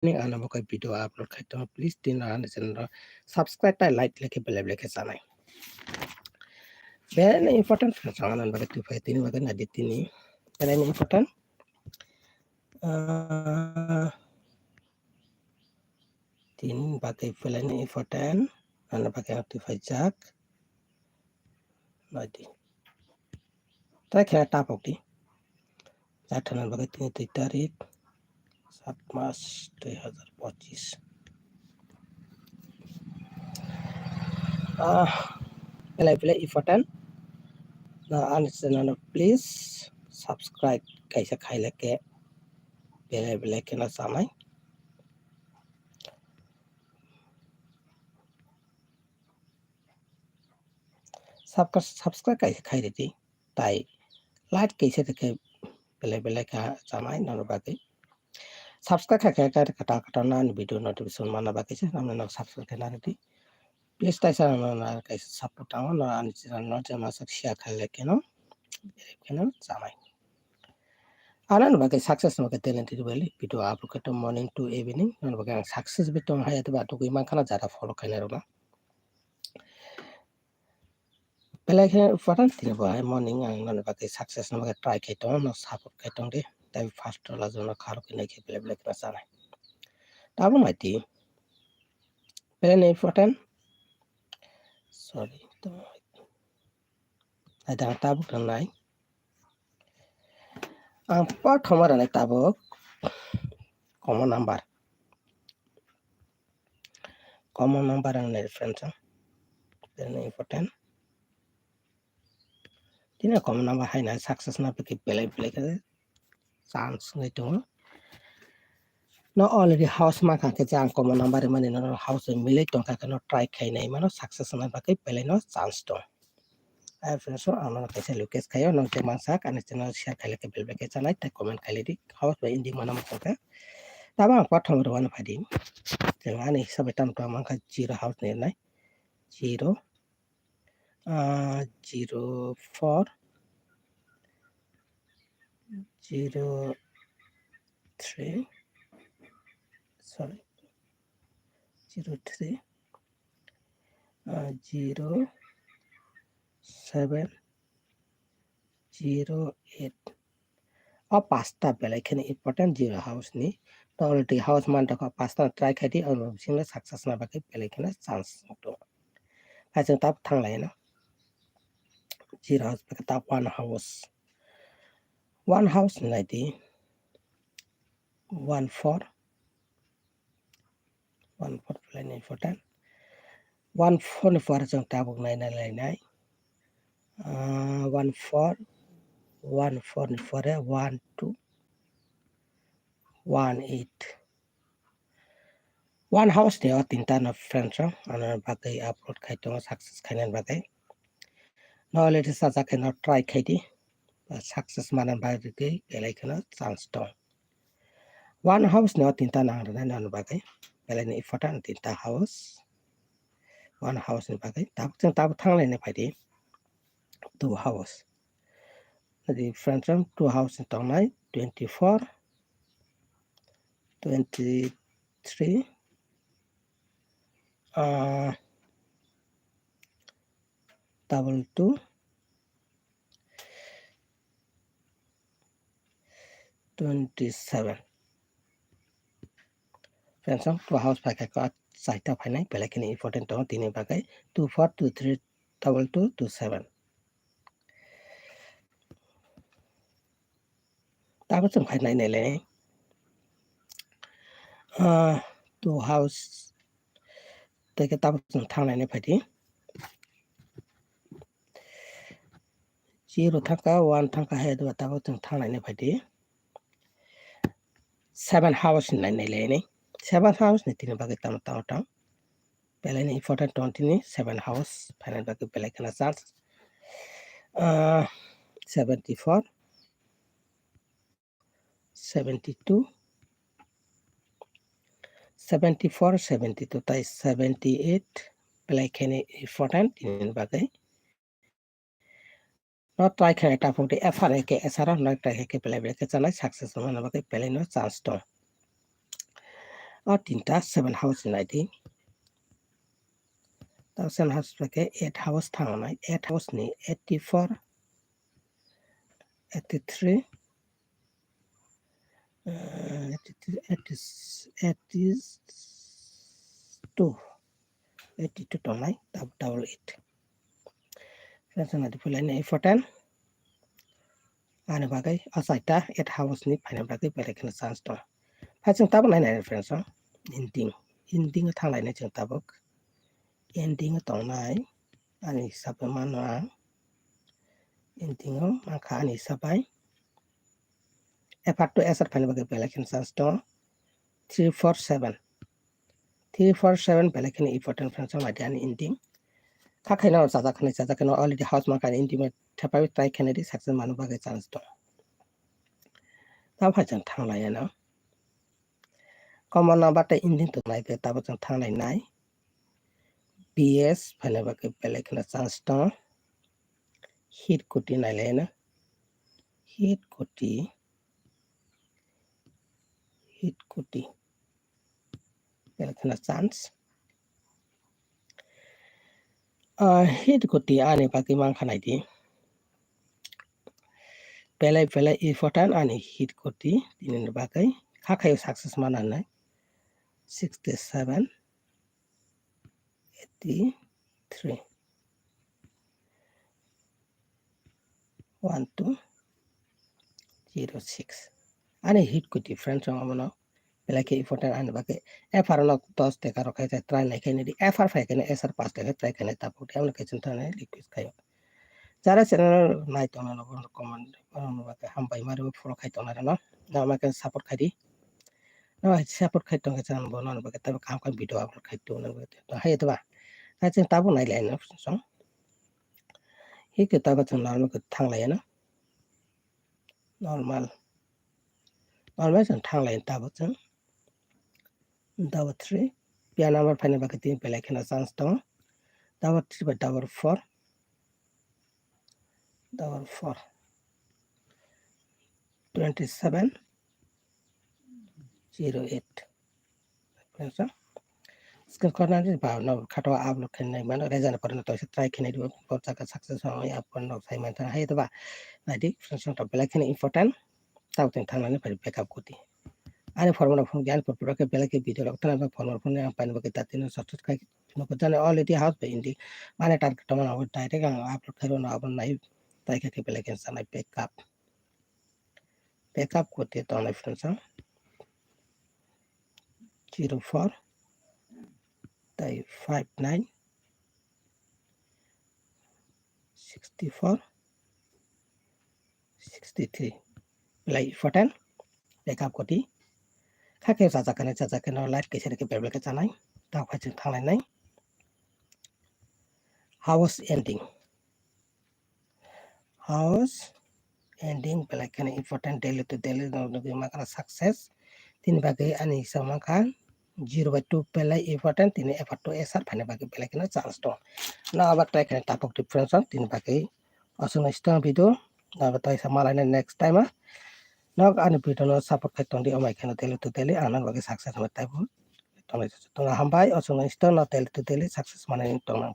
Ano mo kay video upload kay to please din na channel subscribe ta like leke bele leke sanai very important sangan baga tu fai tini baga na ditini very important tin baga very important ana baga tu fai jak nadi ta kaya tapok di jatanan baga tini tarik 7 Mac 2025 very important na an channel please subscribe kaisa khaile ke bele ke na sanai subscribe kaisa khaire di tai like kaisa ke bele ka sanai na bagai subscribe kata kata na video notification mana bagai sih namanya nak subscribe kena nanti please tai sana na kaisa support awak na an channel na jama sak share khaile ke no kena sanai anan bagai success no kete nanti beli video upload kata morning to evening na bagai success betul hai tu batu iman kana jara follow kena rola Like important thing about morning ang nan bagai success na bagai try kay tong no support kay tong de tai first la zona kharo ke nake bele na sana tabo mati very important sorry to ada tabo kan nai ang prothom ra nai tabo common number ang nai friends very important tina common number hai na success na bagai bele ka chance ngai tong no already house ma ka ke jang common number mane no house mile tong ka no try khai nai mano success na bagai bele no chance to ai friends so amana kaisa lukes khayo no te mansak ane channel share khaile ke bel ke chanai ta comment khaile di house by indi mana ma ka taba ang pathom ro wan phadi jeng ani sabai tam to man ka zero house ne nai 0 04 03 sorry 03 07 08 pasta belai kene important zero house ni to already house man ta pasta try khai di sing success na bagai belai kene chance to ai jeng tap thang lai na zero house bagai tap one house nai di 14 very important 14 jeng tabuk nai 14 12 18 one house de tinta na friends ana bagai upload khai to success khainan bagai no already saja ke no try khai di success manan bagai ke belai kana chance to one house no tinta na na bagai belai ni important tinta house one house ni bagai tab thang lai ne phai di two house the friends two house tong nai 24 23 double 2 27 friends two house pakai ko saita phai nai belai kini important to tini bagai 24 23 double 2 27 tabo chung phai nai le two house te ke tabo chung thang nai ne phai di 0 thangka 1 thangka he do tabo chung thang nai ne phai di 7 house nai le ne 7 house ni tini bagai tam tam belai ni important to tini 7 house phai bagai belai kana chance 74 72 74 72 tai 78 belai kene important in bagai not try kene ta phone FR ke SR not try ke belai ke chana success mana bagai belai no chance to tinta 7 house in ID. 7 house pake 8 house thangnai 8 house ni 84 83 82 tongnai double 8 friends na dipulai ni 410 ani bagai asaita 8 house ni final bagai belekna chance dong phajing tabuk nai friends ending thanglai nai jeng tabuk ending tongnai ani hisabai mano ang ending mangkha ani hisabai effort to SR final bagai belekna chance dong 347 belekna important friends madiani ending khakhai no jajakno already house mangkha intimate thapai try khanadi success manu bagai chance dong ta phajang thanglai no common number ta ending tongnai be tabo jang thanglai nai BS final bagai belekna chance dong hit kuti nailai na hit kuti belekna chance hit kuti ani bagai mangkha nai di pelai important ani hit kuti tinin bagai khakhai success mananai 67 83 1206 ani hit kuti friends amano pelai ke important ani bagai FR no 10 teka rokai try nai khai ni FR phai kene SR 5 teka try kene tapu amna kai chunta nai request khayo jara channel nai tona no comment bagai hambai maru follow khai tona no na amake support khai di no support khai tona channel bono bagai tabu kam video upload khai tona to hai to ba ching tabu nai lai no so hi ke tabu chung normal ke thanglai na normal chung thanglai tabu chung double 3 pia number final bagai tin pelai khana chance dong double 3 by double 4 27 08 friends screen corner ni ba no khato upload khanai mano rejan parna to try khanai do porta ka success hoy upon no sai man hai to ba nadi friends to pelai khana important tau tin thanglai ni backup kuti ani formula phone gyan pura ke pelai ke video lok tana formula phone ang pan bagai tatin subscribe khai no ko jane already house by indi mane target to mana direct ang upload kharo na abon nai tai ke pelai ke sanai backup kuti to na friends 04 59 64 63 pelai important backup kuti khake jajakane light ke sere ke bebel ke chanai ta phajing thanglai nai house ending pelai kene important daily to daily no makana success tin bagai ani samaka 0/2 pelai important tin effort to SR phane bagai pelai kene chance to na aba try kene tapok difference tin bagai asung star video na batai samalai next time nok ani video no support khai tong di amai kene daily to daily anan bagai success ma taibu tong hambai asung star no daily to daily success manai tong nang